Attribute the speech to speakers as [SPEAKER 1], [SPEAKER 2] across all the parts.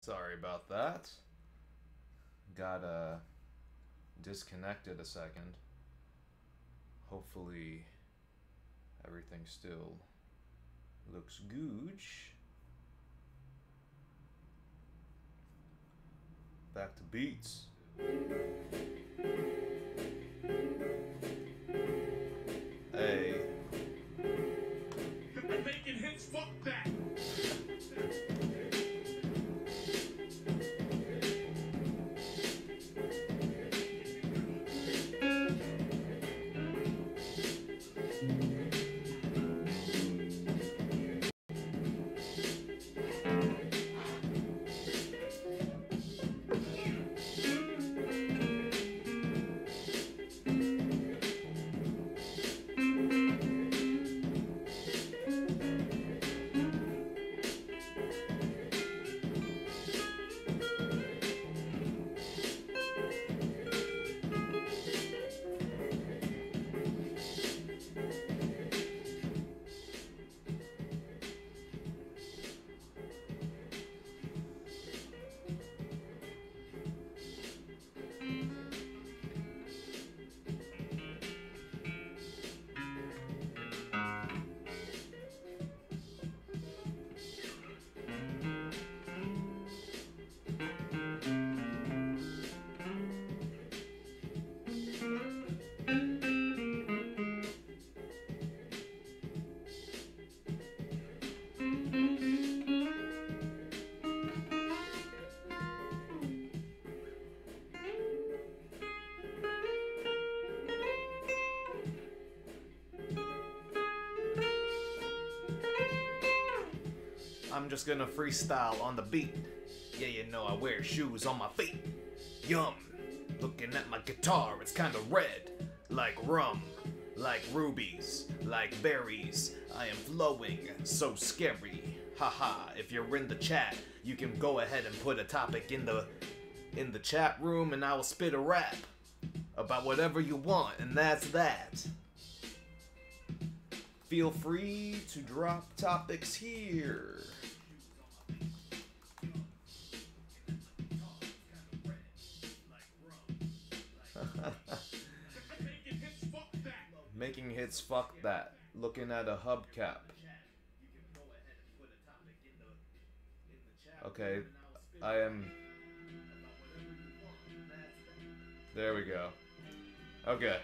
[SPEAKER 1] Sorry about that. Got disconnected a second. Hopefully everything still looks good. Back to beats. Hey.
[SPEAKER 2] I'm making hits, fuck that!
[SPEAKER 1] I'm just gonna freestyle on the beat. Yeah, you know I wear shoes on my feet. Yum. Looking at my guitar, it's kinda red. Like rum, like rubies, like berries. I am flowing, so scary. Haha, if you're in the chat, you can go ahead and put a topic in the chat room and I will spit a rap about whatever you want, and that's that. Feel free to drop topics here. Making hits, fuck that. Looking at a hubcap. Okay, I am... There we go. Okay.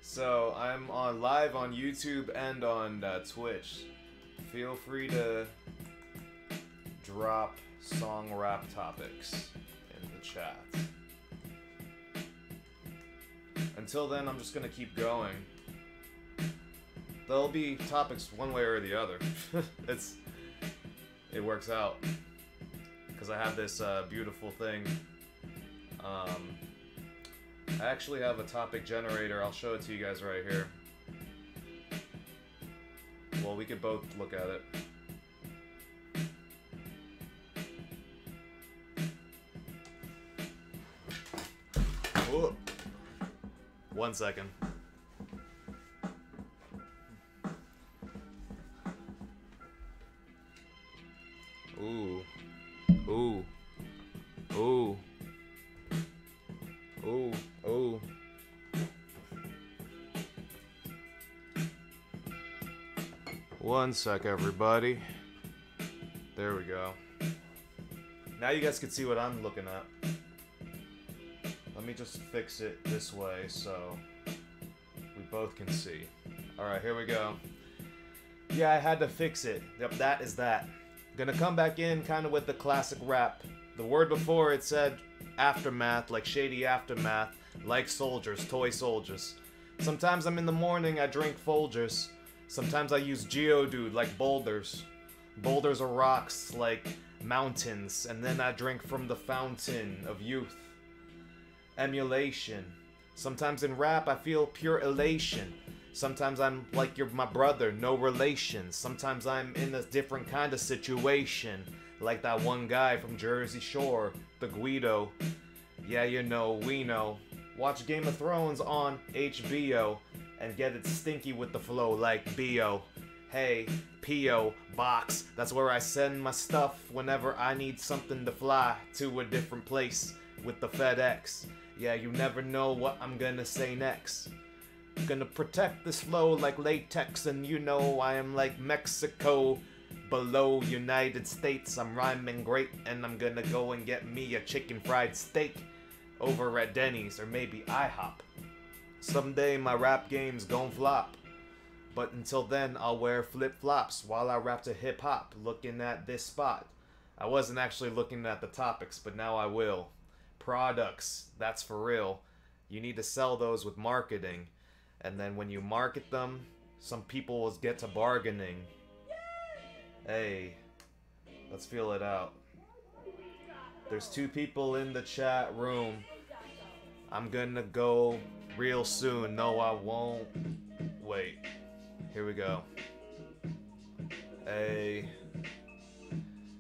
[SPEAKER 1] So, I'm live on YouTube and on Twitch. Feel free to drop song rap topics in the chat. Until then, I'm just gonna keep going. There'll be topics one way or the other. It works out. Because I have this beautiful thing. I actually have a topic generator. I'll show it to you guys right here. Well, we could both look at it. Whoa. 1 second. Ooh. Ooh. Ooh. Ooh. Ooh. One sec, everybody. There we go. Now you guys can see what I'm looking at. Let me just fix it this way so we both can see. Alright, here we go. Yeah, I had to fix it. Yep, that is that. Gonna come back in kind of with the classic rap. The word before it said aftermath, like shady aftermath, like soldiers, toy soldiers. Sometimes I'm in the morning, I drink Folgers. Sometimes I use Geodude like boulders. Boulders are rocks like mountains, and then I drink from the fountain of youth. Emulation. Sometimes in rap I feel pure elation. Sometimes I'm like you're my brother, no relation. Sometimes I'm in a different kind of situation, like that one guy from Jersey Shore, the Guido. Yeah, you know, we know. Watch Game of Thrones on HBO and get it stinky with the flow like B.O. Hey, P.O. Box, that's where I send my stuff whenever I need something to fly to a different place with the FedEx. Yeah, you never know what I'm gonna say next. Gonna protect this flow like latex, and you know I am like Mexico below United States. I'm rhyming great, and I'm gonna go and get me a chicken fried steak over at Denny's or maybe IHOP. Someday my rap game's gon' flop. But until then, I'll wear flip-flops while I rap to hip-hop, looking at this spot. I wasn't actually looking at the topics, but now I will. Products, that's for real. You need to sell those with marketing. And then when you market them, some people will get to bargaining. Hey, let's feel it out. There's 2 people in the chat room. I'm gonna go real soon. No, I won't. Wait. Here we go. Hey.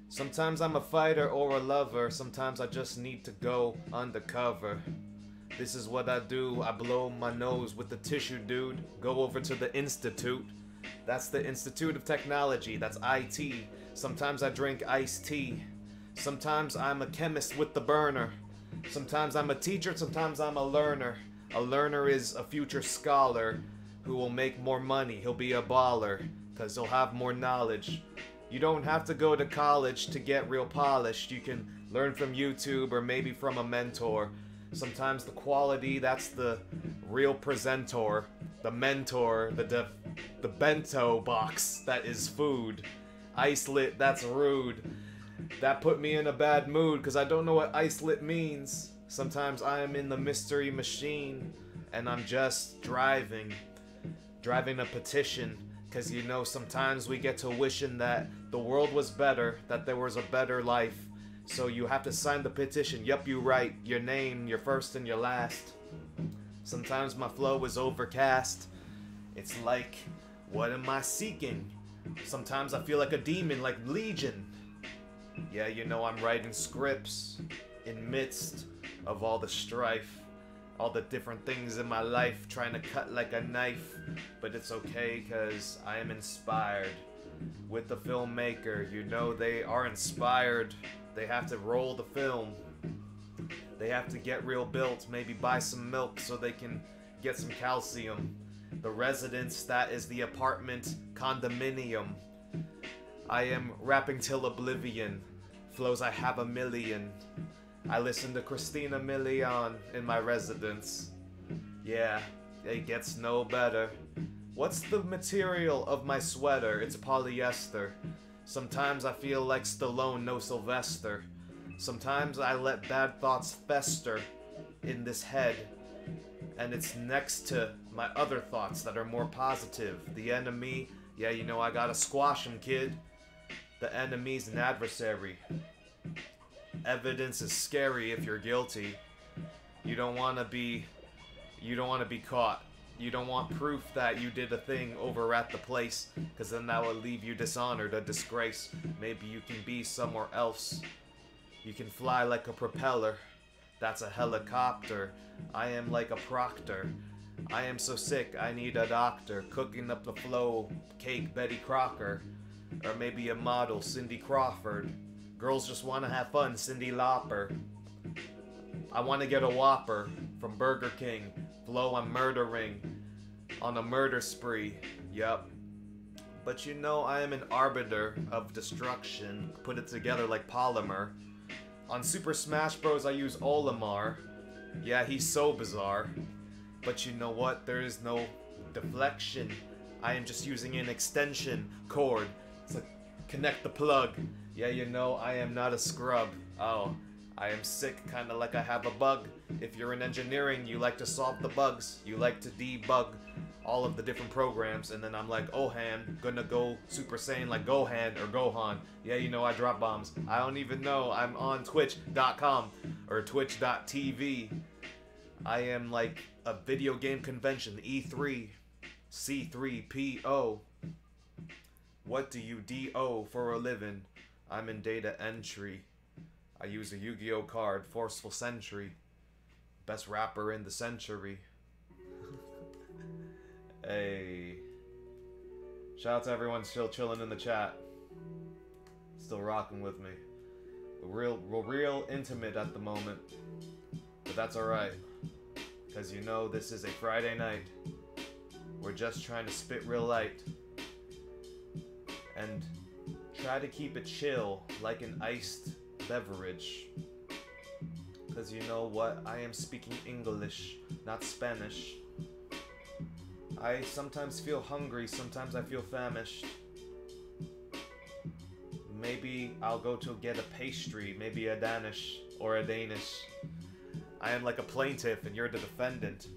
[SPEAKER 1] Sometimes I'm a fighter or a lover. Sometimes I just need to go undercover. This is what I do. I blow my nose with the tissue, dude. Go over to the Institute. That's the Institute of Technology. That's IT. Sometimes I drink iced tea. Sometimes I'm a chemist with the burner. Sometimes I'm a teacher. Sometimes I'm a learner. A learner is a future scholar who will make more money. He'll be a baller, cause he'll have more knowledge. You don't have to go to college to get real polished. You can learn from YouTube or maybe from a mentor. Sometimes the quality, that's the real presenter. The mentor, the bento box, that is food. Ice-lit, that's rude. That put me in a bad mood, cause I don't know what ice-lit means. Sometimes I am in the mystery machine, and I'm just driving a petition, cause you know sometimes we get to wishing that the world was better, that there was a better life, so you have to sign the petition. Yup, you write your name, your first and your last. Sometimes my flow is overcast. It's like, what am I seeking? Sometimes I feel like a demon, like Legion. Yeah, you know I'm writing scripts in midst of all the strife. All the different things in my life, trying to cut like a knife. But it's okay, cause I am inspired. With the filmmaker, you know they are inspired. They have to roll the film. They have to get real built, maybe buy some milk so they can get some calcium. The residence, that is the apartment condominium. I am rapping till oblivion. Flows, I have a million. I listen to Christina Milian in my residence. Yeah, it gets no better. What's the material of my sweater? It's polyester. Sometimes I feel like Stallone, no Sylvester. Sometimes I let bad thoughts fester in this head. And it's next to my other thoughts that are more positive. The enemy, yeah, you know I gotta squash him, kid. The enemy's an adversary. Evidence is scary if you're guilty. You don't want to be caught. You don't want proof that you did a thing over at the place, because then that will leave you dishonored, a disgrace. Maybe you can be somewhere else. You can fly like a propeller. That's a helicopter. I am like a proctor. I am so sick, I need a doctor. Cooking up the flow, cake Betty Crocker. Or maybe a model, Cindy Crawford. Girls just want to have fun, Cyndi Lauper. I want to get a Whopper from Burger King. Flow, I'm murdering on a murder spree. Yup. But you know I am an arbiter of destruction. Put it together like polymer. On Super Smash Bros. I use Olimar. Yeah, he's so bizarre. But you know what? There is no deflection. I am just using an extension cord to connect the plug. Yeah, you know, I am not a scrub. Oh, I am sick, kinda like I have a bug. If you're in engineering, you like to solve the bugs. You like to debug all of the different programs, and then I'm like, oh, Han, gonna go Super Saiyan like Gohan or Gohan. Yeah, you know, I drop bombs. I don't even know. I'm on Twitch.com or Twitch.tv. I am like a video game convention, E3, C3PO. What do you do for a living? I'm in data entry. I use a Yu-Gi-Oh card, Forceful Sentry. Best rapper in the century. Hey. Shout out to everyone still chilling in the chat. Still rocking with me. We're real intimate at the moment. But that's alright. Because you know this is a Friday night. We're just trying to spit real light. And try to keep it chill like an iced beverage. Because you know what? I am speaking English, not Spanish. I sometimes feel hungry, sometimes I feel famished. Maybe I'll go to get a pastry, maybe a Danish or a Danish. I am like a plaintiff and you're the defendant.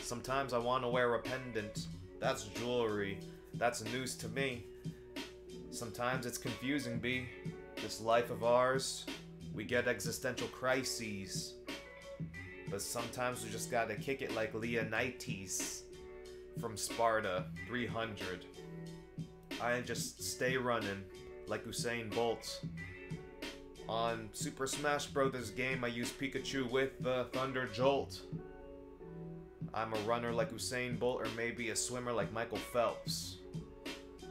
[SPEAKER 1] Sometimes I want to wear a pendant. That's jewelry. That's news to me. Sometimes it's confusing, B. This life of ours, we get existential crises. But sometimes we just gotta kick it like Leonidas from Sparta 300. I just stay running like Usain Bolt. On Super Smash Bros. Game, I use Pikachu with the Thunder Jolt. I'm a runner like Usain Bolt, or maybe a swimmer like Michael Phelps.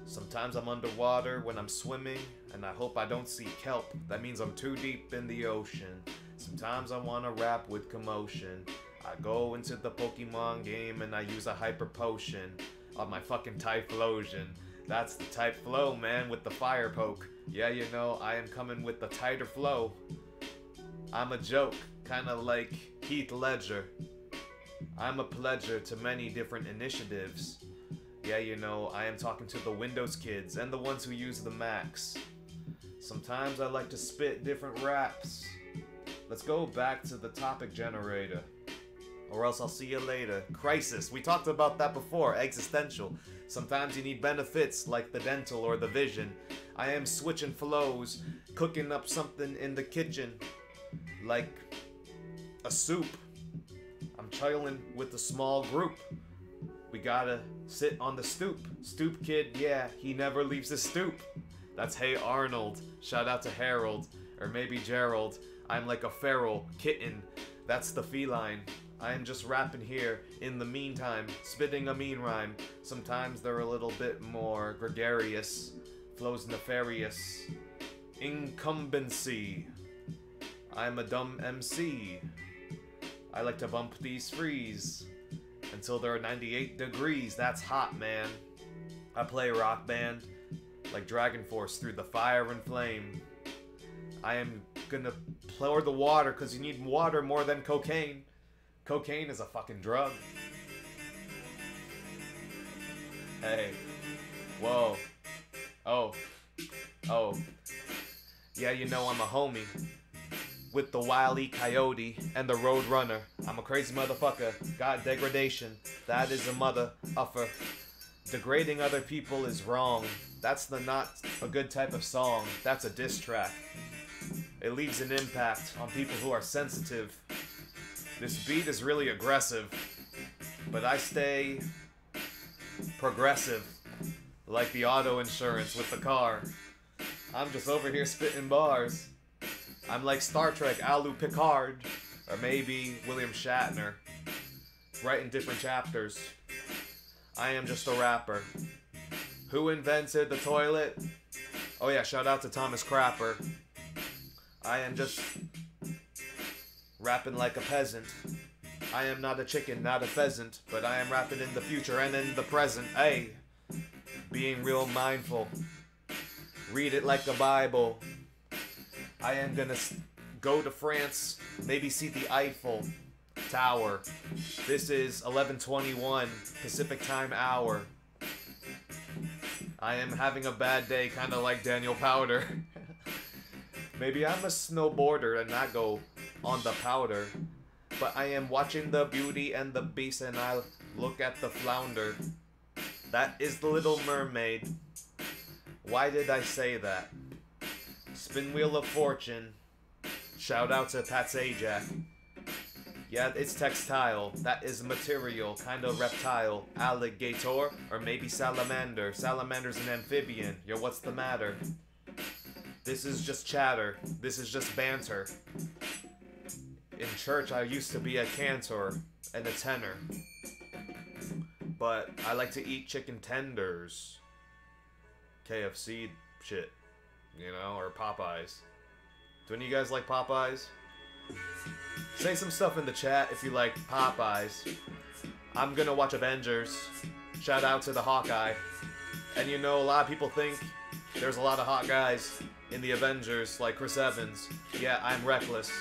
[SPEAKER 1] Sometimes I'm underwater when I'm swimming, and I hope I don't see kelp. That means I'm too deep in the ocean. Sometimes I wanna rap with commotion. I go into the Pokemon game and I use a hyper potion on my fucking Typhlosion. That's the type flow, man, with the fire poke. Yeah, you know, I am coming with the tighter flow. I'm a joke, kinda like Heath Ledger. I'm a pledger to many different initiatives. Yeah, you know, I am talking to the Windows kids and the ones who use the Macs. Sometimes I like to spit different raps. Let's go back to the topic generator. Or else I'll see you later. Crisis. We talked about that before. Existential. Sometimes you need benefits like the dental or the vision. I am switching flows, cooking up something in the kitchen. Like a soup. I'm chilling with a small group. We gotta sit on the stoop. Stoop kid, yeah, he never leaves the stoop. That's Hey Arnold. Shout out to Harold. Or maybe Gerald. I'm like a feral kitten. That's the feline. I am just rapping here in the meantime, spitting a mean rhyme. Sometimes they're a little bit more gregarious, flows nefarious. Incumbency. I'm a dumb MC. I like to bump these frees until they're 98 degrees. That's hot, man. I play rock band like Dragon Force through the fire and flame. I am gonna pour the water because you need water more than cocaine. Cocaine is a fucking drug. Hey. Whoa. Oh. Oh. Yeah, you know I'm a homie. With the Wile E. Coyote and the Road Runner. I'm a crazy motherfucker. Got degradation. That is a mother uffer. Degrading other people is wrong. That's not a good type of song. That's a diss track. It leaves an impact on people who are sensitive. This beat is really aggressive, but I stay progressive, like the auto insurance with the car. I'm just over here spitting bars. I'm like Star Trek Alu Picard, or maybe William Shatner, writing different chapters. I am just a rapper. Who invented the toilet? Oh yeah, shout out to Thomas Crapper. I am just rapping like a peasant. I am not a chicken, not a pheasant, but I am rapping in the future and in the present. Hey, being real mindful. Read it like the Bible. I am gonna go to France, maybe see the Eiffel Tower. This is 11:21 Pacific Time hour. I am having a bad day, kind of like Daniel Powder. Maybe I'm a snowboarder and not go on the powder. But I am watching the Beauty and the Beast and I'll look at the flounder. That is the Little Mermaid. Why did I say that? Spin Wheel of Fortune. Shout out to Pat Sajak. Yeah, it's textile. That is material, kind of reptile. Alligator, or maybe salamander. Salamander's an amphibian. Yo, what's the matter? This is just chatter. This is just banter. In church, I used to be a cantor and a tenor. But I like to eat chicken tenders. KFC shit, you know, or Popeyes. Do any of you guys like Popeyes? Say some stuff in the chat if you like Popeyes. I'm gonna watch Avengers. Shout out to the Hawkeye. And you know, a lot of people think there's a lot of hot guys in the Avengers, like Chris Evans. Yeah, I'm reckless.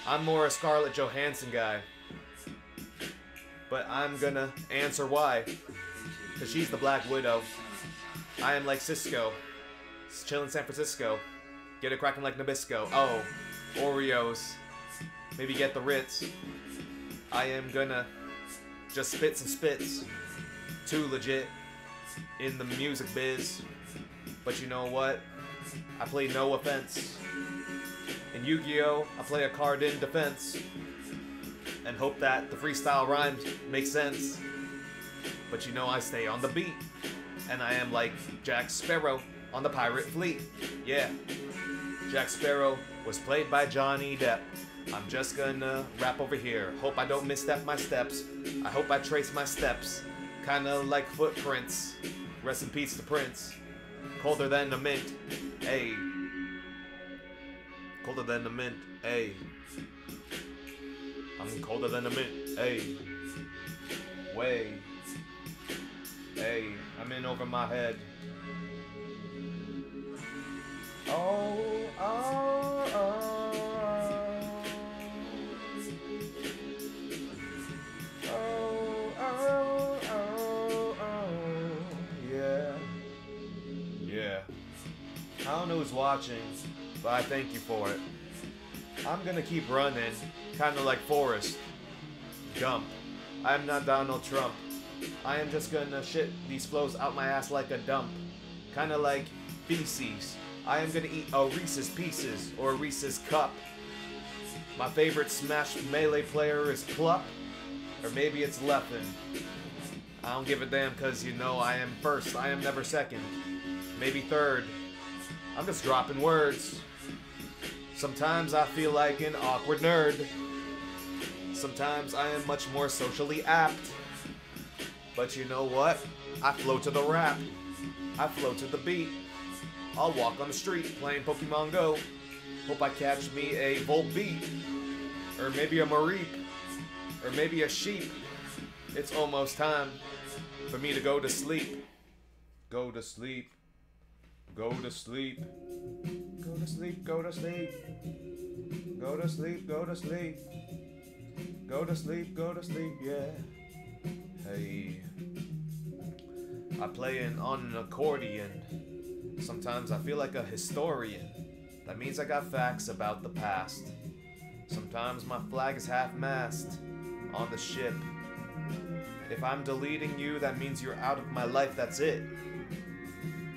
[SPEAKER 1] I'm more a Scarlett Johansson guy. But I'm gonna answer why. Because she's the Black Widow. I am like Cisco. Chill in San Francisco. Get it cracking like Nabisco. Oh, Oreos. Maybe get the Ritz. I am gonna just spit some spits. Too legit in the music biz. But you know what? I play no offense. In Yu-Gi-Oh! I play a card in defense. And hope that the freestyle rhymes make sense. But you know I stay on the beat. And I am like Jack Sparrow on the pirate fleet. Yeah. Jack Sparrow was played by Johnny Depp. I'm just gonna rap over here. Hope I don't misstep my steps. I hope I trace my steps. Kinda like footprints. Rest in peace to Prince. Colder than a mint. Ayy. Colder than a mint. Ayy. I'm colder than a mint. Ayy. Way. Ayy. I'm in over my head. Oh, oh, oh. Oh, oh, oh, oh. Yeah. Yeah. I don't know who's watching, but I thank you for it. I'm gonna keep running, kinda like Forrest Gump. I'm not Donald Trump. I am just gonna shit these flows out my ass like a dump. Kinda like feces. I am gonna eat a Reese's Pieces or a Reese's Cup. My favorite Smash Melee player is Plup. Or maybe it's Leffen. I don't give a damn cause you know I am first. I am never second. Maybe third. I'm just dropping words. Sometimes I feel like an awkward nerd. Sometimes I am much more socially apt. But you know what? I flow to the rap. I flow to the beat. I'll walk on the street playing Pokemon Go. Hope I catch me a Volbeat. Or maybe a Mareep. Or maybe a sheep. It's almost time for me to go to sleep. Go to sleep. Go to sleep. Go to sleep, go to sleep. Go to sleep, go to sleep. Go to sleep, go to sleep, yeah. Hey. I play on an accordion. Sometimes I feel like a historian. That means I got facts about the past. Sometimes my flag is half-mast on the ship. If I'm deleting you, that means you're out of my life, that's it.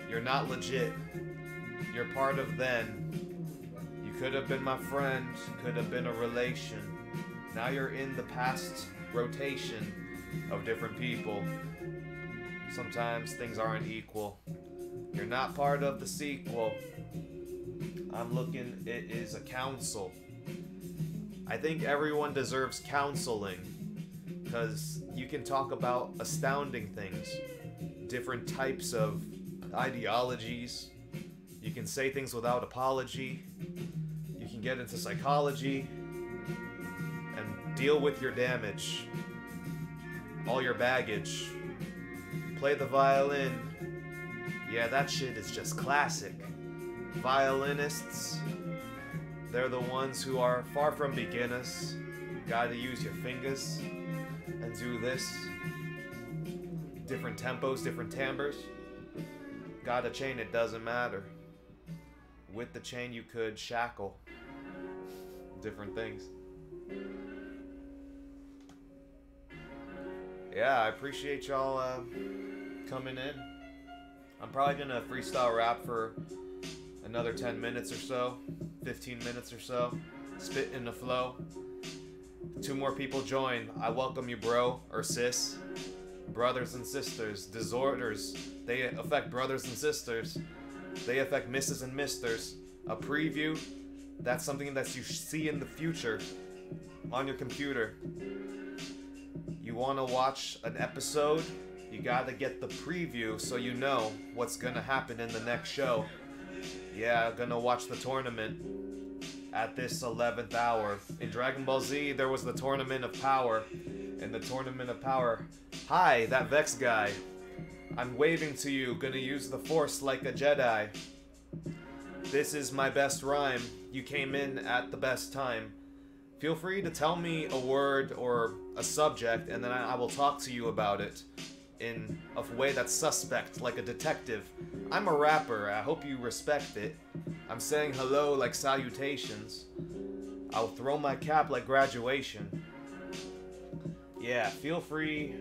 [SPEAKER 1] You're not legit. You're part of then. You could have been my friend, could have been a relation. Now you're in the past rotation of different people. Sometimes things aren't equal. You're not part of the sequel. I'm looking, it is a council. I think everyone deserves counseling, because you can talk about astounding things, different types of ideologies. You can say things without apology. You can get into psychology and deal with your damage, all your baggage. Play the violin. Yeah, that shit is just classic. Violinists, they're the ones who are far from beginners. Gotta use your fingers and do this. Different tempos, different timbres. Got a chain, it doesn't matter. With the chain you could shackle different things. Yeah, I appreciate y'all coming in. I'm probably gonna freestyle rap for another 10 minutes or so, 15 minutes or so. Spit in the flow. 2 more people join. I welcome you, bro or sis. Brothers and sisters. Disorders, they affect brothers and sisters. They affect misses and misters. A preview, that's something that you see in the future on your computer. You want to watch an episode? You gotta get the preview so you know what's gonna happen in the next show. Yeah, gonna watch the tournament at this 11th hour. In Dragon Ball Z, there was the Tournament of Power. In the Tournament of Power, hi, that Vex guy. I'm waving to you, gonna use the Force like a Jedi. This is my best rhyme. You came in at the best time. Feel free to tell me a word or a subject, and then I will talk to you about it in a way that's suspect, like a detective. I'm a rapper, I hope you respect it. I'm saying hello like salutations. I'll throw my cap like graduation. Yeah, feel free.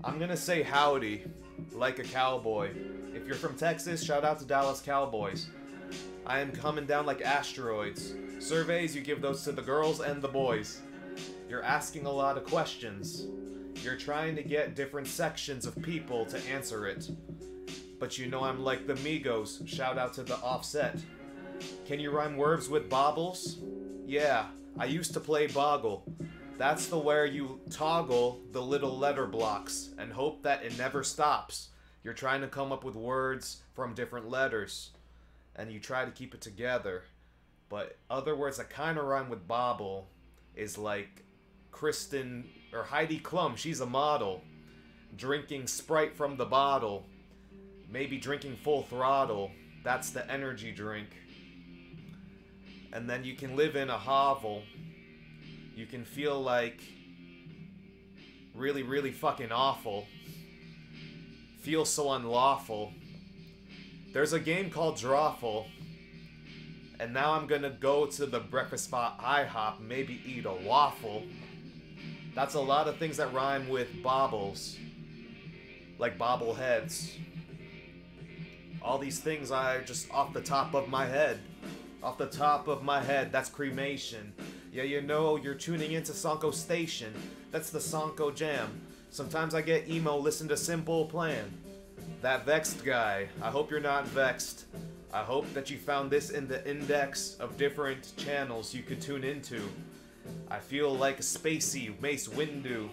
[SPEAKER 1] I'm gonna say howdy, like a cowboy. If you're from Texas, shout out to Dallas Cowboys. I am coming down like asteroids. Surveys, you give those to the girls and the boys. You're asking a lot of questions. You're trying to get different sections of people to answer it. But you know I'm like the Migos, shout out to the Offset. Can you rhyme words with bobbles? Yeah, I used to play Boggle. That's the where you toggle the little letter blocks and hope that it never stops. You're trying to come up with words from different letters, and you try to keep it together. But other words that kind of rhyme with bobble is like Kristen or Heidi Klum, she's a model. Drinking Sprite from the bottle. Maybe drinking Full Throttle. That's the energy drink. And then you can live in a hovel. You can feel like really, really fucking awful. Feel so unlawful. There's a game called Drawful. And now I'm gonna go to the breakfast spot IHOP, maybe eat a waffle. That's a lot of things that rhyme with bobbles. Like bobbleheads. All these things are just off the top of my head. Off the top of my head, that's cremation. Yeah, you know, you're tuning into Songco Station. That's the Songco Jam. Sometimes I get emo, listen to Simple Plan. That vexed guy, I hope you're not vexed. I hope that you found this in the index of different channels you could tune into. I feel like a spacey Mace Windu.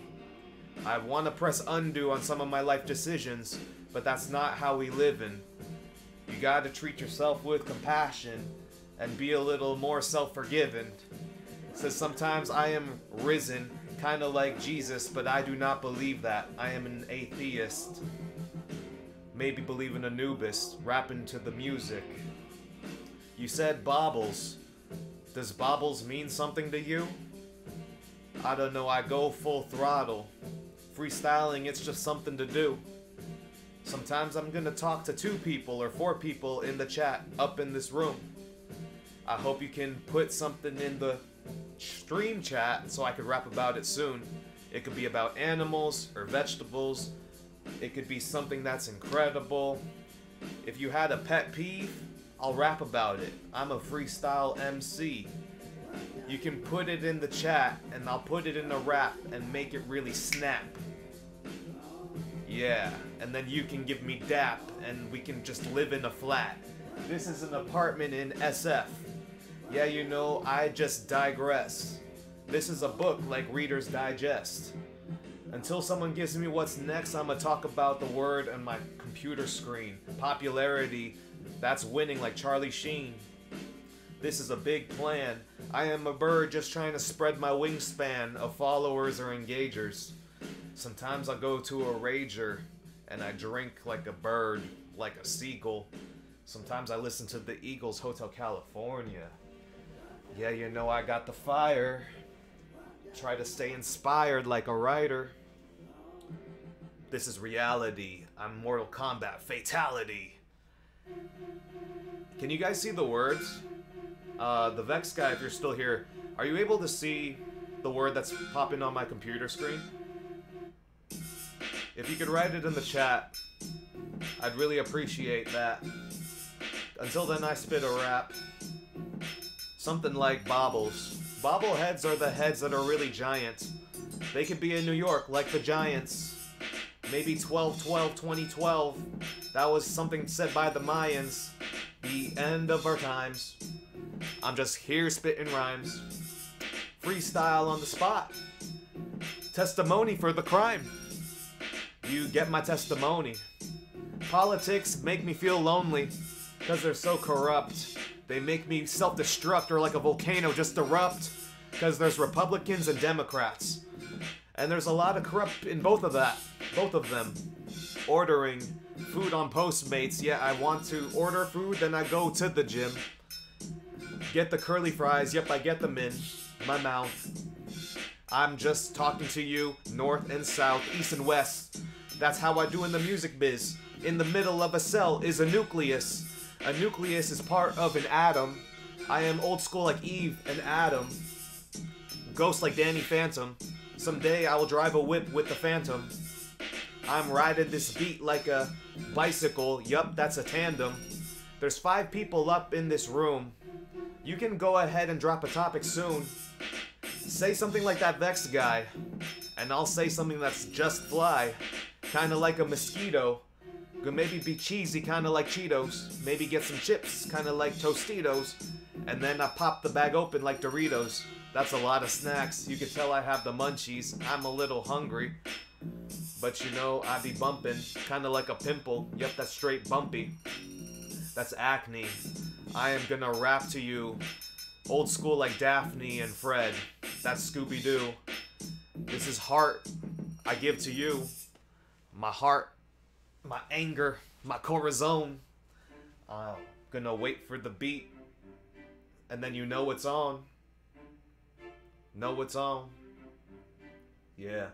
[SPEAKER 1] I want to press undo on some of my life decisions, but that's not how we live in. You gotta treat yourself with compassion and be a little more self-forgiving. Says sometimes I am risen, kinda like Jesus, but I do not believe that. I am an atheist. Maybe believe in Anubis, rapping to the music. You said bobbles. Does bobbles mean something to you? I don't know, I go full throttle. Freestyling, it's just something to do. Sometimes I'm gonna talk to 2 people or 4 people in the chat up in this room. I hope you can put something in the stream chat so I could rap about it soon. It could be about animals or vegetables. It could be something that's incredible. If you had a pet peeve, I'll rap about it. I'm a freestyle MC. You can put it in the chat and I'll put it in a rap and make it really snap. Yeah, and then you can give me dap and we can just live in a flat. This is an apartment in SF. Yeah, you know, I just digress. This is a book like Reader's Digest. Until someone gives me what's next, I'ma talk about the word on my computer screen. Popularity, that's winning like Charlie Sheen. This is a big plan. I am a bird just trying to spread my wingspan of followers or engagers. Sometimes I go to a rager and I drink like a bird, like a seagull. Sometimes I listen to the Eagles Hotel California. Yeah, you know I got the fire. Try to stay inspired like a writer. This is reality. I'm Mortal Kombat Fatality. Can you guys see the words? The Vex guy, if you're still here, are you able to see the word that's popping on my computer screen? If you could write it in the chat, I'd really appreciate that. Until then, I spit a rap. Something like bobbles. Bobbleheads are the heads that are really giant. They could be in New York, like the Giants. Maybe 12/12/2012. That was something said by the Mayans. The end of our times. I'm just here spitting rhymes. Freestyle on the spot. Testimony for the crime. You get my testimony. Politics make me feel lonely, cause they're so corrupt. They make me self-destruct or like a volcano just erupt, cause there's Republicans and Democrats. And there's a lot of corrupt in both of them. Ordering food on Postmates, yeah, I want to order food, then I go to the gym. Get the curly fries, yep, I get them in my mouth. I'm just talking to you, north and south, east and west. That's how I do in the music biz. In the middle of a cell is a nucleus. A nucleus is part of an atom. I am old school like Eve and Adam. Ghost like Danny Phantom. Someday I will drive a whip with the Phantom. I'm riding this beat like a bicycle. Yup, that's a tandem. There's 5 people up in this room. You can go ahead and drop a topic soon. Say something like that Vex guy. And I'll say something that's just fly. Kinda like a mosquito. Could maybe be cheesy, kinda like Cheetos. Maybe get some chips, kinda like Tostitos. And then I pop the bag open like Doritos. That's a lot of snacks. You can tell I have the munchies. I'm a little hungry. But you know, I be bumping. Kinda like a pimple. Yep, that's straight bumpy. That's acne. I am gonna rap to you. Old school like Daphne and Fred. That's Scooby-Doo. This is heart I give to you. My heart, my anger, my corazon. I'm gonna wait for the beat. And then you know it's on. Know it's on. Yeah.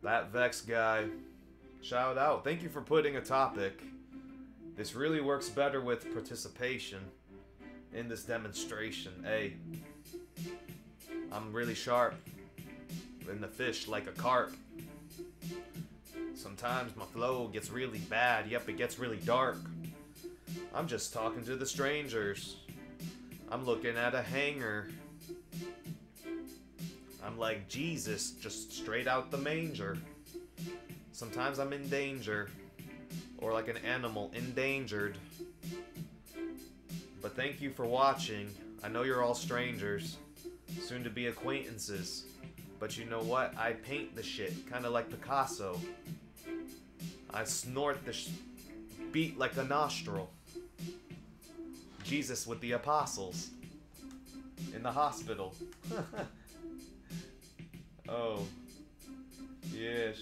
[SPEAKER 1] That Vex guy. Shout out. Thank you for putting a topic. This really works better with participation in this demonstration. Hey, I'm really sharp in the fish like a carp. Sometimes my flow gets really bad. Yep, it gets really dark. I'm just talking to the strangers. I'm looking at a hanger. I'm like Jesus, just straight out the manger. Sometimes I'm in danger. Or like an animal, endangered. But thank you for watching. I know you're all strangers. Soon to be acquaintances. But you know what? I paint the shit, kinda like Picasso. I snort the beat like a nostril. Jesus with the apostles. In the hospital. Oh. Yes.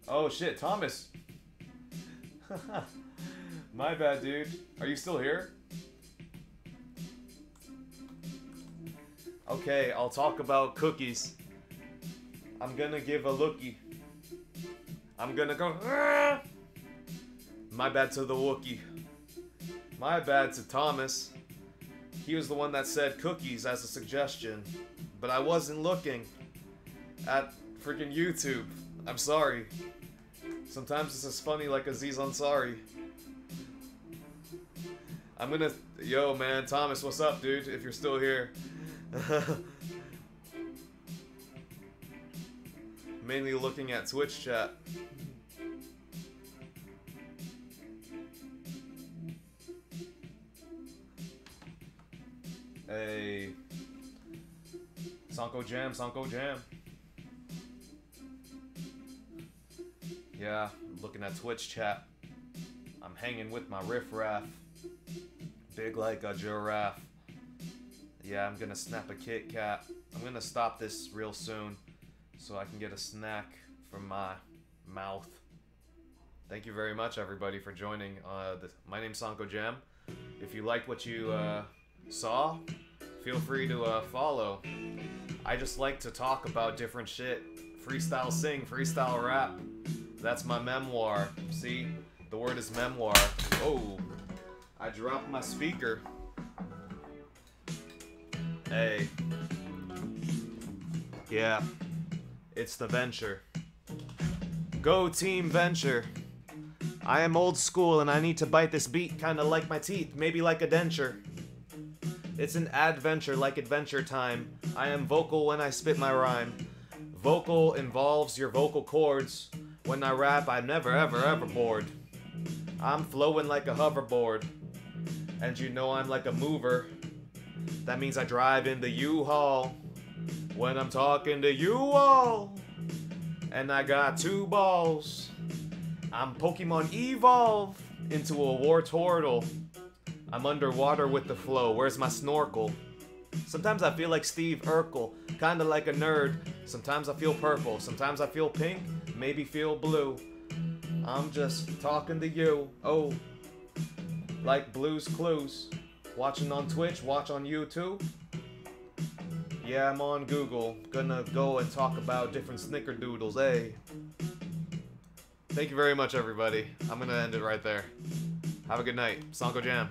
[SPEAKER 1] Oh shit, Thomas. My bad, dude. Are you still here? Okay, I'll talk about cookies. I'm gonna give a lookie. I'm gonna go. Aah! My bad to the Wookie. My bad to Thomas. He was the one that said cookies as a suggestion. But I wasn't looking at freaking YouTube. I'm sorry. Sometimes it's as funny like Aziz Ansari. I'm gonna... Yo, man, Thomas, what's up, dude? If you're still here. Mainly looking at Twitch chat. Hey. Songco Jam, Songco Jam. Yeah, looking at Twitch chat. I'm hanging with my riffraff. Big like a giraffe. Yeah, I'm gonna snap a Kit Kat. I'm gonna stop this real soon so I can get a snack from my mouth. Thank you very much, everybody, for joining. My name's Songco Jam. If you liked what you saw, feel free to follow. I just like to talk about different shit. Freestyle sing, freestyle rap. That's my memoir. See? The word is memoir. Oh, I dropped my speaker. Hey. Yeah. It's the venture. Go Team Venture. I am old school and I need to bite this beat kinda like my teeth, maybe like a denture. It's an adventure like Adventure Time. I am vocal when I spit my rhyme. Vocal involves your vocal cords. When I rap, I'm never ever ever bored. I'm flowing like a hoverboard. And you know I'm like a mover. That means I drive in the U-Haul. When I'm talking to you all. And I got 2 balls. I'm Pokemon Evolve into a Wartortle. I'm underwater with the flow. Where's my snorkel? Sometimes I feel like Steve Urkel, kinda like a nerd. Sometimes I feel purple, sometimes I feel pink, maybe feel blue. I'm just talking to you. Oh, like Blue's Clues. Watching on Twitch, watch on YouTube. Yeah, I'm on Google. Gonna go and talk about different snickerdoodles, eh? Thank you very much, everybody. I'm gonna end it right there. Have a good night. Songco Jam.